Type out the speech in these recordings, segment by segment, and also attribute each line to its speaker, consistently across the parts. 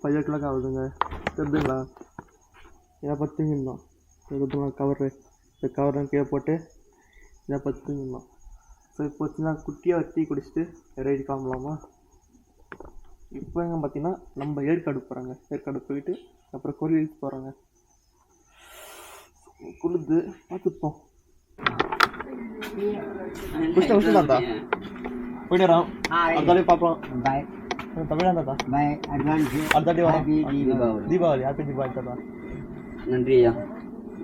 Speaker 1: 5 o'clock ஆகுதுங்க. தெரியுதுங்களா? இதை பற்றிங்கணும் இதுதான் கவரு. இந்த கவரை கீழே போட்டு இதை பற்றிங்கணும். ஸோ இப்போ வச்சுன்னா குட்டியாக டீ குடிச்சிட்டு ரெடி கிளம்பலாமா? இப்போ எங்கே பார்த்தீங்கன்னா நம்ம ஏற்காடு போகிறாங்க. ஏற்காடு போயிட்டு அப்புறம் கோயிலுக்கு போகிறாங்க. குளிர்ந்து பார்த்துப்போம். தாத்தா போயிட்டு வரோம். அடுத்தாலே பார்ப்போம்.
Speaker 2: பாய்
Speaker 1: தமிழா தாத்தா.
Speaker 2: பாய் அட்வான்ஸ்.
Speaker 1: அடுத்தாட்டி வரோம்.
Speaker 2: தீபாவளி
Speaker 1: ஹாப்பி தீபாவளி தாத்தா.
Speaker 3: நன்றி ஐயா,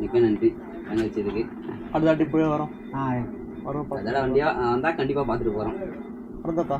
Speaker 3: மிக்க நன்றி வாங்க வச்சதுக்கு.
Speaker 1: அடுத்தாட்டி போய் வரோம். வரோம்
Speaker 3: அதெல்லாம் வண்டியா வந்தால் கண்டிப்பாக பார்த்துட்டு போகிறோம்.
Speaker 1: வரோம் தாத்தா.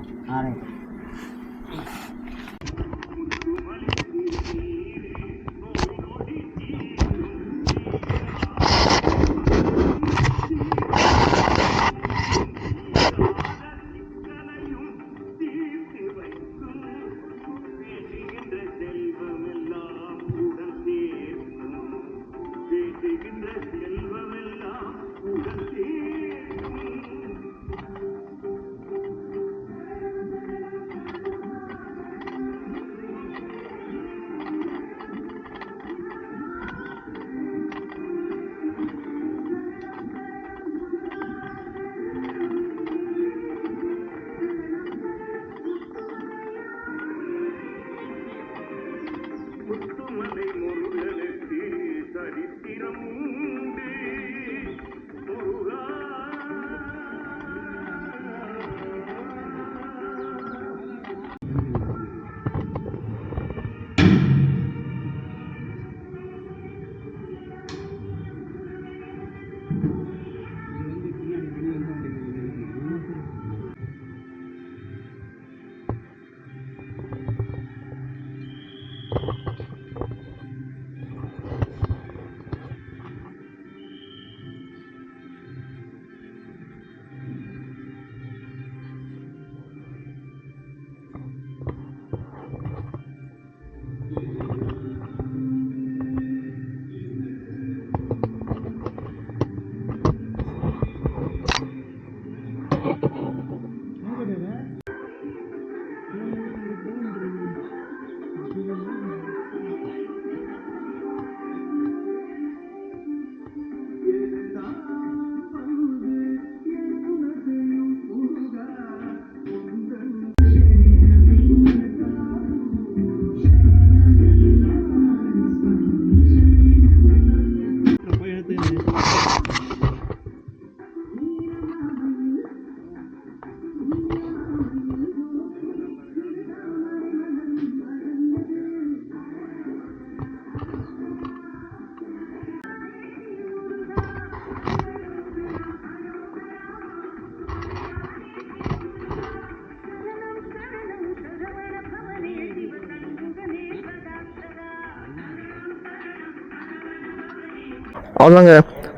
Speaker 1: அவ்வளோதாங்க,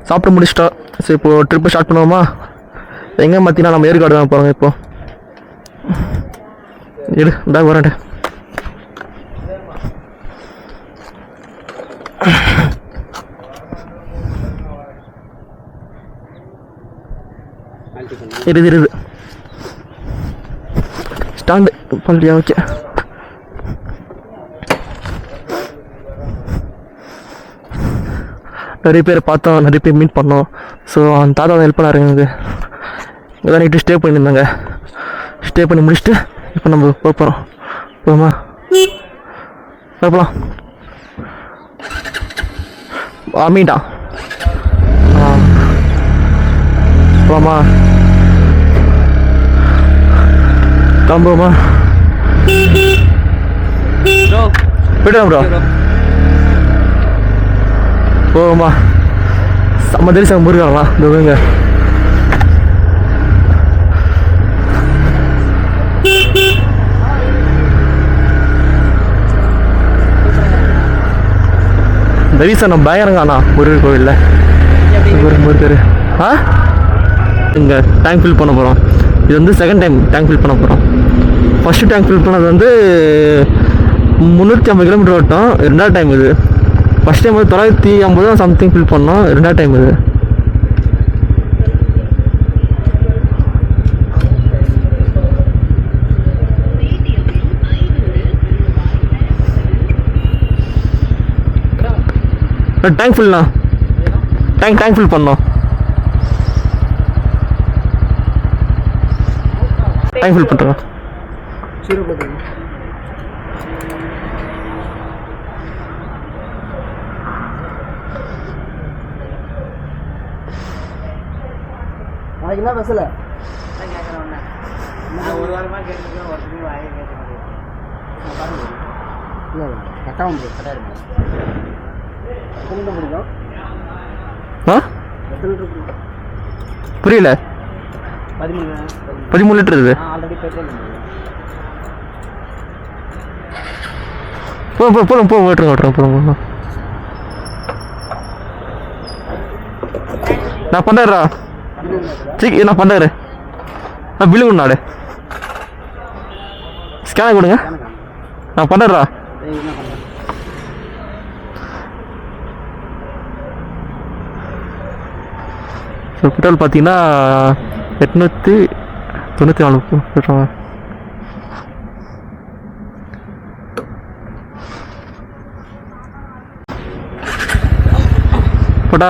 Speaker 1: சாப்பிட்டு முடிச்சிட்டோம். சரி இப்போது ட்ரிப்பு ஸ்டார்ட் பண்ணுவோமா? எங்கே பார்த்தீங்கன்னா நம்ம ஏற்காடு தான் போகிறோங்க. இப்போ இரு இந்தா வரேன். இருது ஸ்டாண்டு பண்ணியா? ஓகே. நிறைய பேர் பார்த்தோம், நிறைய பேர் மீட் பண்ணோம். ஸோ அந்த தாத்தா தான் ஹெல்ப் பண்ணாருங்க. எனக்கு இங்கே தான் நைட்டு ஸ்டே பண்ணியிருந்தாங்க. ஸ்டே பண்ணி முடிச்சுட்டு இப்போ நம்ம போகிறோம். போமா போகலாம். மீண்டா போமா கிளம்புவோமா? போய்ட்டு ப்ரோ போமா. செம்ம தெரிசம் முருகலாம் இதுங்க. தரிசனம் பயங்கரங்கண்ணா முருகர் கோவிலில். முருகர் இங்கே டேங்க் ஃபில் பண்ண போகிறோம். இது வந்து செகண்ட் டைம் டேங்க் ஃபில் பண்ண போகிறோம். ஃபஸ்ட்டு டேங்க் ஃபில் பண்ணது வந்து 350 கிலோமீட்டர் ஓட்டோம். ரெண்டாவது டைம் இது. ஃபஸ்ட் டைம் வந்து 950 சம்திங் ஃபில் பண்ணோம். ரெண்டாவது டைம் இது. டேங்க் ஃபுல்ண்ணா டேங்க் ஃபுல் பண்ணோம் டேங்க் ஃபுல் பண்ணுறேன்
Speaker 2: சீரோ போட்டுருங்க. நாளைக்கு என்ன பஸ்ஸில் ஒரு வாரமாக கேட்டுருக்கேன் ஒருத்தருக்கு வாங்கி கேட்க மாட்டேன். இல்லை கரெக்டாக முடியும் கரெக்டாக இருக்கும். எத்தனை லிட்டர் பிடிக்கும்?
Speaker 1: ஆ
Speaker 2: எத்தனை லிட்டர் பிடிக்கும்?
Speaker 1: புரியல 13 லிட்டர் இருக்குது
Speaker 2: ஆல்ரெடி பெட்ரோல்
Speaker 1: போதும் ஓட்டுறேன் நான் பண்ணுறா நான் பண்ணுறேன் பில்லு கொடுண்ணாடு ஸ்கேனர் கொடுங்க நான் பண்ணுறா ஸோ பெட்ரோல் பார்த்தீங்கன்னா 894 பெட்ரோல் போட்டா